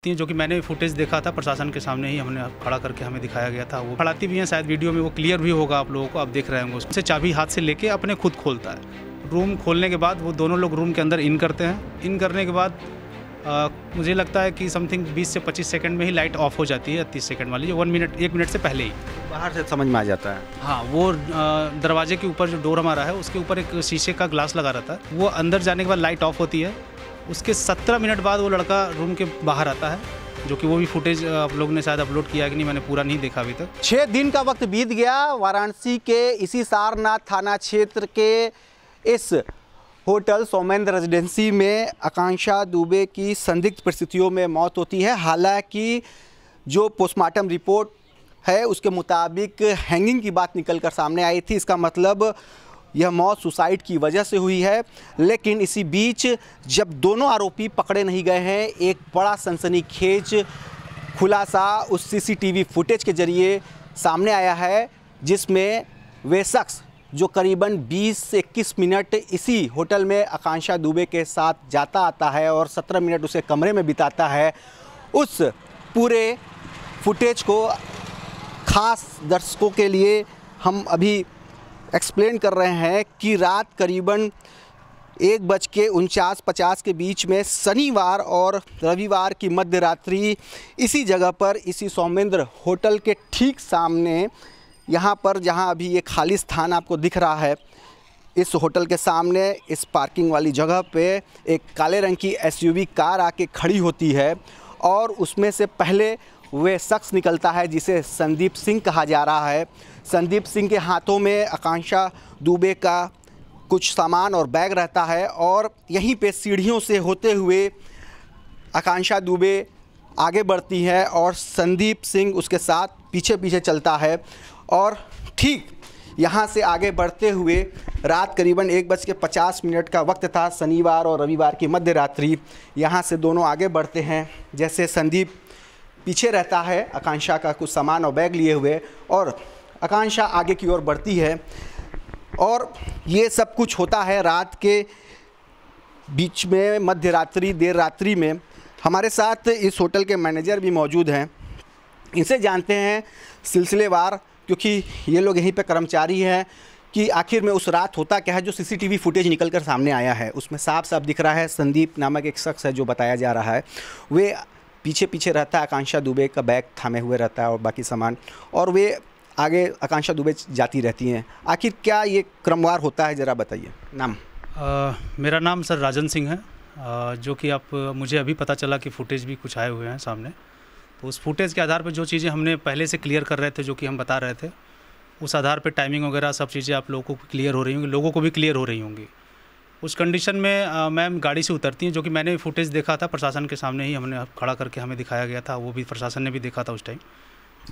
जो कि मैंने फुटेज देखा था, प्रशासन के सामने ही हमने खड़ा करके हमें दिखाया गया था। वो खड़ाती भी हैं, शायद वीडियो में वो क्लियर भी होगा आप लोगों को, आप देख रहे होंगे। उससे चाबी हाथ से लेके अपने खुद खोलता है। रूम खोलने के बाद वो दोनों लोग रूम के अंदर इन करते हैं। इन करने के बाद मुझे लगता है कि समथिंग 20 से 25 सेकंड में ही लाइट ऑफ हो जाती है, 30 सेकंड वाली, जो 1 मिनट से पहले ही बाहर से समझ में आ जाता है। हाँ, वो दरवाजे के ऊपर जो डोर हमारा है उसके ऊपर एक शीशे का ग्लास लगा रहता है। वो अंदर जाने के बाद लाइट ऑफ होती है। उसके 17 मिनट बाद वो लड़का रूम के बाहर आता है, जो कि वो भी फुटेज आप लोग ने शायद अपलोड किया है कि नहीं, मैंने पूरा नहीं देखा अभी तक। 6 दिन का वक्त बीत गया। वाराणसी के इसी सारनाथ थाना क्षेत्र के इस होटल सौमेंद्र रेजिडेंसी में आकांक्षा दुबे की संदिग्ध परिस्थितियों में मौत होती है। हालांकि जो पोस्टमार्टम रिपोर्ट है उसके मुताबिक हैंगिंग की बात निकलकर सामने आई थी। इसका मतलब यह मौत सुसाइड की वजह से हुई है। लेकिन इसी बीच जब दोनों आरोपी पकड़े नहीं गए हैं, एक बड़ा सनसनीखेज खुलासा उस सीसीटीवी फुटेज के जरिए सामने आया है, जिसमें वे शख्स जो करीबन 20 से 21 मिनट इसी होटल में आकांक्षा दुबे के साथ जाता आता है और 17 मिनट उसे कमरे में बिताता है, उस पूरे फुटेज को खास दर्शकों के लिए हम अभी एक्सप्लेन कर रहे हैं कि रात करीबन 1:49-50 के बीच में शनिवार और रविवार की मध्य रात्रि इसी जगह पर, इसी सौमेंद्र होटल के ठीक सामने, यहाँ पर जहाँ अभी ये खाली स्थान आपको दिख रहा है, इस होटल के सामने इस पार्किंग वाली जगह पे एक काले रंग की एसयूवी कार आके खड़ी होती है और उसमें से पहले वे शख्स निकलता है जिसे संदीप सिंह कहा जा रहा है। संदीप सिंह के हाथों में आकांक्षा दुबे का कुछ सामान और बैग रहता है और यहीं पे सीढ़ियों से होते हुए आकांक्षा दुबे आगे बढ़ती है और संदीप सिंह उसके साथ पीछे पीछे चलता है। और ठीक यहाँ से आगे बढ़ते हुए रात करीबन 1:50 का वक्त था, शनिवार और रविवार की मध्य रात्रि। यहाँ से दोनों आगे बढ़ते हैं। जैसे संदीप पीछे रहता है आकांक्षा का कुछ सामान और बैग लिए हुए, और आकांक्षा आगे की ओर बढ़ती है। और ये सब कुछ होता है रात के बीच में, मध्य रात्रि, देर रात्रि में। हमारे साथ इस होटल के मैनेजर भी मौजूद हैं। इनसे जानते हैं सिलसिलेवार, क्योंकि ये लोग यहीं पे कर्मचारी हैं, कि आखिर में उस रात होता क्या है। जो सीसीटीवी फुटेज निकल कर सामने आया है उसमें साफ साफ दिख रहा है संदीप नामक एक शख्स है जो बताया जा रहा है, वे पीछे पीछे रहता है, आकांक्षा दुबे का बैग थामे हुए रहता है और बाकी सामान, और वे आगे आकांक्षा दुबे जाती रहती हैं। आखिर क्या ये क्रमवार होता है, ज़रा बताइए। नाम? मेरा नाम सर राजन सिंह है, जो कि आप मुझे अभी पता चला कि फुटेज भी कुछ आए हुए हैं सामने। तो उस फुटेज के आधार पर जो चीज़ें हमने पहले से क्लियर कर रहे थे, जो कि हम बता रहे थे, उस आधार पर टाइमिंग वगैरह सब चीज़ें आप लोगों को क्लियर हो रही होंगी, लोगों को भी क्लियर हो रही होंगी। उस कंडीशन में मैम गाड़ी से उतरती हैं, जो कि मैंने फुटेज देखा था, प्रशासन के सामने ही हमने खड़ा करके हमें दिखाया गया था, वो भी प्रशासन ने भी देखा था उस टाइम।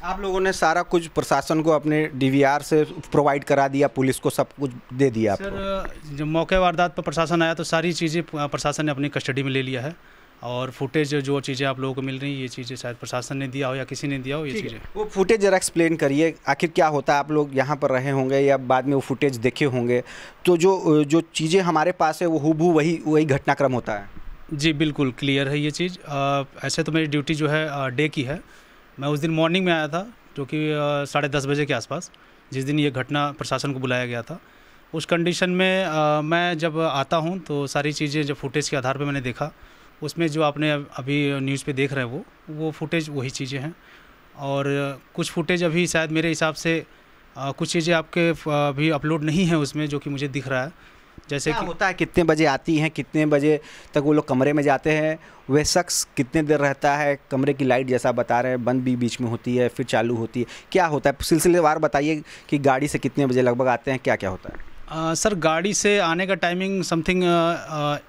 आप लोगों ने सारा कुछ प्रशासन को अपने डीवीआर से प्रोवाइड करा दिया, पुलिस को सब कुछ दे दिया आपको? सर, जब मौके वारदात पर प्रशासन आया तो सारी चीज़ें प्रशासन ने अपनी कस्टडी में ले लिया है, और फुटेज जो चीज़ें आप लोगों को मिल रही हैं, ये चीज़ें शायद प्रशासन ने दिया हो या किसी ने दिया हो, ये चीज़ें। वो फुटेज ज़रा एक्सप्लेन करिए, आखिर क्या होता है। आप लोग यहाँ पर रहे होंगे या बाद में वो फुटेज देखे होंगे, तो जो चीज़ें हमारे पास है वो हूबहू वही घटनाक्रम होता है? जी बिल्कुल क्लियर है ये चीज़। ऐसे तो मेरी ड्यूटी जो है डे की है। मैं उस दिन मॉर्निंग में आया था, जो कि 10:30 बजे के आसपास, जिस दिन ये घटना प्रशासन को बुलाया गया था। उस कंडीशन में मैं जब आता हूँ तो सारी चीज़ें जो फुटेज के आधार पे मैंने देखा, उसमें जो आपने अभी न्यूज़ पे देख रहे हैं वो फुटेज वही चीज़ें हैं। और कुछ फुटेज अभी शायद मेरे हिसाब से कुछ चीज़ें आपके अभी अपलोड नहीं है उसमें, जो कि मुझे दिख रहा है। जैसे क्या कि होता है, कितने बजे आती हैं, कितने बजे तक वो लोग कमरे में जाते हैं, वह शख्स कितने देर रहता है, कमरे की लाइट जैसा बता रहे हैं बंद भी बीच में होती है फिर चालू होती है, क्या होता है? सिलसिलेवार बताइए कि गाड़ी से कितने बजे लगभग आते हैं, क्या क्या होता है? सर, गाड़ी से आने का टाइमिंग समथिंग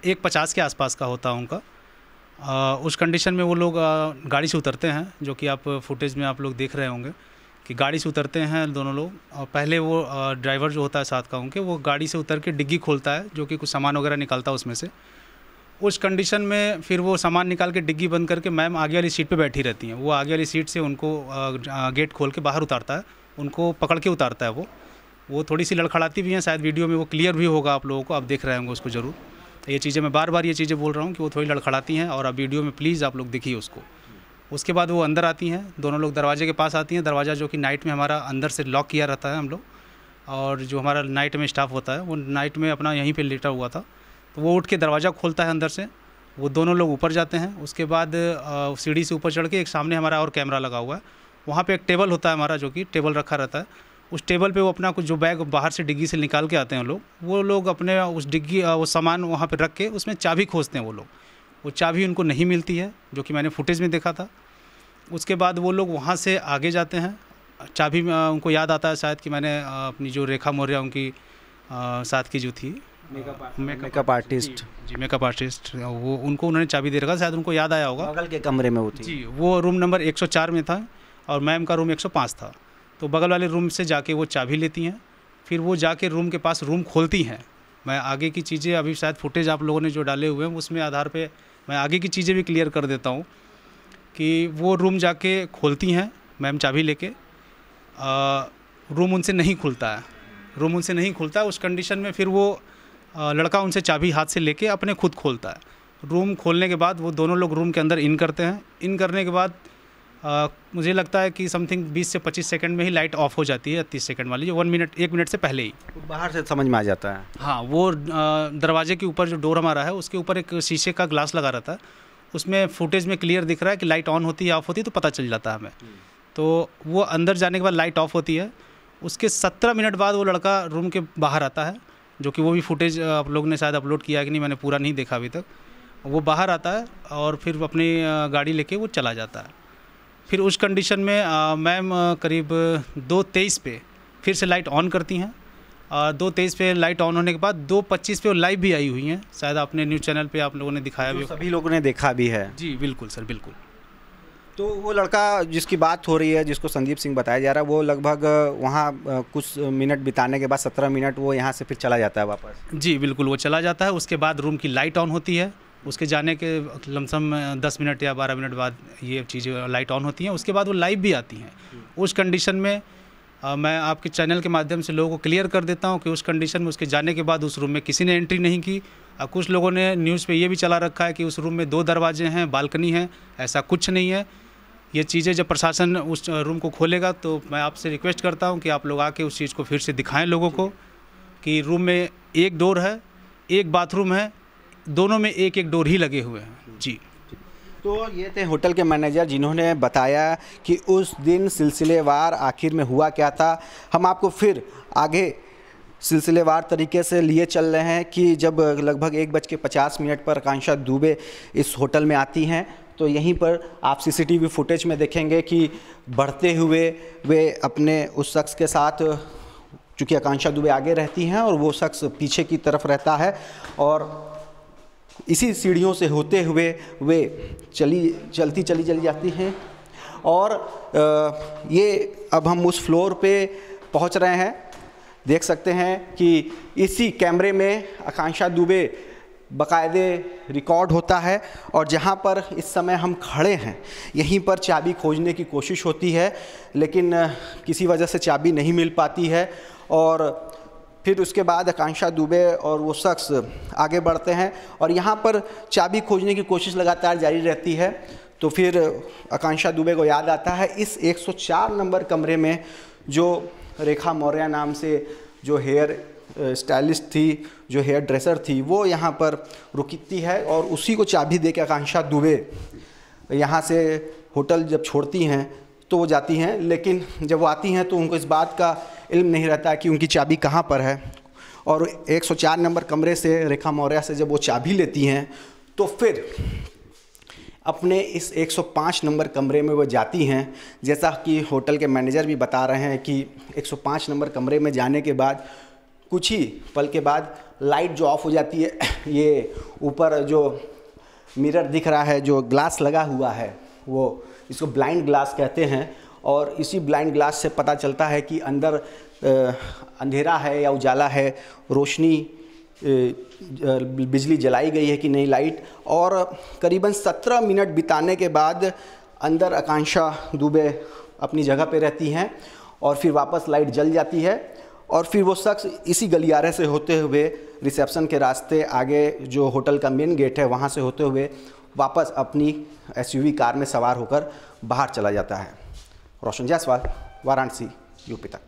1:50 के आसपास का होता है उनका। उस कंडीशन में वो लोग गाड़ी से उतरते हैं, जो कि आप फुटेज में आप लोग देख रहे होंगे कि गाड़ी से उतरते हैं दोनों लोग। और पहले वो ड्राइवर जो होता है साथ का उनके, वो गाड़ी से उतर के डिग्गी खोलता है, जो कि कुछ सामान वगैरह निकालता है उसमें से। उस कंडीशन में फिर वो सामान निकाल के डिग्गी बंद करके मैम आगे वाली सीट पे बैठी रहती हैं। वो आगे वाली सीट से उनको गेट खोल के बाहर उतारता है, उनको पकड़ के उतारता है। वो थोड़ी सी लड़खड़ाती भी हैं, शायद वीडियो में वो क्लियर भी होगा आप लोगों को, आप देख रहे होंगे उसको ज़रूर। ये चीज़ें मैं बार बार ये चीज़ें बोल रहा हूँ कि वो थोड़ी लड़खड़ाती हैं, और अब वीडियो में प्लीज़ आप लोग देखिए उसको। उसके बाद वो अंदर आती हैं, दोनों लोग दरवाजे के पास आती हैं। दरवाज़ा जो कि नाइट में हमारा अंदर से लॉक किया रहता है हम लोग, और जो हमारा नाइट में स्टाफ होता है वो नाइट में अपना यहीं पे लेटा हुआ था, तो वो उठ के दरवाज़ा खोलता है अंदर से। वो दोनों लोग ऊपर जाते हैं। उसके बाद सीढ़ी से ऊपर चढ़ के एक सामने हमारा और कैमरा लगा हुआ है, वहाँ पे एक टेबल होता है हमारा, जो कि टेबल रखा रहता है। उस टेबल पे वो अपना कुछ जो बैग बाहर से डिग्गी से निकाल के आते हैं वो लोग अपने उस डिग्गी वो सामान वहाँ पे रख के उसमें चाबी खोजते हैं वो लोग। वो चाबी उनको नहीं मिलती है, जो कि मैंने फुटेज में देखा था। उसके बाद वो लोग वहाँ से आगे जाते हैं। चाबी में उनको याद आता है शायद कि मैंने अपनी जो रेखा मौर्य उनकी साथ की जो थी मेकअप आर्टिस्ट, जी मेकअप आर्टिस्ट, वो उनको उन्होंने चाबी दे रखा, शायद उनको याद आया होगा। बगल के कमरे में वो थी जी, वो रूम नंबर 104 में था और मैम का रूम 105 था। तो बगल वाले रूम से जाके वो चाबी लेती हैं, फिर वो जाके रूम के पास रूम खोलती हैं। मैं आगे की चीज़ें अभी शायद फुटेज आप लोगों ने जो डाले हुए हैं उसमें आधार पे मैं आगे की चीज़ें भी क्लियर कर देता हूँ कि वो रूम जाके खोलती हैं मैम चाबी लेके। रूम उनसे नहीं खुलता है, उस कंडीशन में फिर वो लड़का उनसे चाबी हाथ से लेके अपने खुद खोलता है। रूम खोलने के बाद वो दोनों लोग रूम के अंदर इन करते हैं। इन करने के बाद मुझे लगता है कि समथिंग 20 से 25 सेकंड में ही लाइट ऑफ हो जाती है, 30 सेकंड वाली, जो 1 मिनट से पहले ही बाहर से समझ में आ जाता है। हाँ, वो दरवाजे के ऊपर जो डोर हमारा है उसके ऊपर एक शीशे का ग्लास लगा रहता है, उसमें फुटेज में क्लियर दिख रहा है कि लाइट ऑन होती है ऑफ होती है, तो पता चल जाता है हमें। तो वो अंदर जाने के बाद लाइट ऑफ होती है। उसके 17 मिनट बाद वो लड़का रूम के बाहर आता है, जो कि वो भी फुटेज आप लोग ने शायद अपलोड किया है कि नहीं, मैंने पूरा नहीं देखा अभी तक। वो बाहर आता है और फिर अपनी गाड़ी लेके वो चला जाता है। फिर उस कंडीशन में मैम करीब 2:23 पे फिर से लाइट ऑन करती हैं। 2:23 पे लाइट ऑन होने के बाद 2:25 पे वो लाइव भी आई हुई हैं, शायद आपने न्यूज़ चैनल पे आप लोगों ने दिखाया भी, सभी लोगों ने देखा भी है। जी बिल्कुल सर, बिल्कुल। तो वो लड़का जिसकी बात हो रही है, जिसको संदीप सिंह बताया जा रहा है, वो लगभग वहाँ कुछ मिनट बिताने के बाद 17 मिनट वो यहाँ से फिर चला जाता है वापस। जी बिल्कुल, वो चला जाता है। उसके बाद रूम की लाइट ऑन होती है। उसके जाने के लमसम 10 मिनट या 12 मिनट बाद ये चीज़ें लाइट ऑन होती हैं। उसके बाद वो लाइव भी आती हैं। उस कंडीशन में मैं आपके चैनल के माध्यम से लोगों को क्लियर कर देता हूँ कि उस कंडीशन में उसके जाने के बाद उस रूम में किसी ने एंट्री नहीं की। कुछ लोगों ने न्यूज़ पे ये भी चला रखा है कि उस रूम में 2 दरवाजे हैं, बालकनी है, ऐसा कुछ नहीं है। ये चीज़ें जब प्रशासन उस रूम को खोलेगा तो मैं आपसे रिक्वेस्ट करता हूँ कि आप लोग आके उस चीज़ को फिर से दिखाएं लोगों को कि रूम में एक डोर है, एक बाथरूम है, दोनों में एक एक डोर ही लगे हुए हैं। जी, तो ये थे होटल के मैनेजर जिन्होंने बताया कि उस दिन सिलसिलेवार आखिर में हुआ क्या था। हम आपको फिर आगे सिलसिलेवार तरीके से लिए चल रहे हैं कि जब लगभग 1:50 पर आकांक्षा दुबे इस होटल में आती हैं, तो यहीं पर आप सीसीटीवी फुटेज में देखेंगे कि बढ़ते हुए वे अपने उस शख्स के साथ, चूँकि आकांक्षा दुबे आगे रहती हैं और वो शख्स पीछे की तरफ रहता है, और इसी सीढ़ियों से होते हुए वे चलती चली जाती हैं। और ये अब हम उस फ्लोर पे पहुंच रहे हैं। देख सकते हैं कि इसी कैमरे में आकांक्षा दुबे बाकायदे रिकॉर्ड होता है, और जहां पर इस समय हम खड़े हैं यहीं पर चाबी खोजने की कोशिश होती है, लेकिन किसी वजह से चाबी नहीं मिल पाती है। और फिर उसके बाद आकांक्षा दुबे और वो शख्स आगे बढ़ते हैं और यहाँ पर चाबी खोजने की कोशिश लगातार जारी रहती है। तो फिर आकांक्षा दुबे को याद आता है इस 104 नंबर कमरे में जो रेखा मौर्य नाम से जो हेयर स्टाइलिस्ट थी, जो हेयर ड्रेसर थी, वो यहाँ पर रुकती है और उसी को चाबी दे के आकांक्षा दुबे यहाँ से होटल जब छोड़ती हैं तो वो जाती हैं। लेकिन जब वो आती हैं तो उनको इस बात का इल्म नहीं रहता कि उनकी चाबी कहाँ पर है। और 104 नंबर कमरे से रेखा मौर्य से जब वो चाबी लेती हैं तो फिर अपने इस 105 नंबर कमरे में वो जाती हैं। जैसा कि होटल के मैनेजर भी बता रहे हैं कि 105 नंबर कमरे में जाने के बाद कुछ ही पल के बाद लाइट जो ऑफ हो जाती है, ये ऊपर जो मिरर दिख रहा है, जो ग्लास लगा हुआ है, वो इसको ब्लाइंड ग्लास कहते हैं, और इसी ब्लाइंड ग्लास से पता चलता है कि अंदर अंधेरा है या उजाला है, रोशनी बिजली जलाई गई है कि नहीं लाइट। और करीबन 17 मिनट बिताने के बाद अंदर आकांक्षा दुबे अपनी जगह पे रहती हैं और फिर वापस लाइट जल जाती है और फिर वो शख्स इसी गलियारे से होते हुए रिसेप्शन के रास्ते आगे जो होटल का मेन गेट है वहाँ से होते हुए वापस अपनी SUV कार में सवार होकर बाहर चला जाता है। रोशन जायसवाल, वाराणसी, यूपी तक।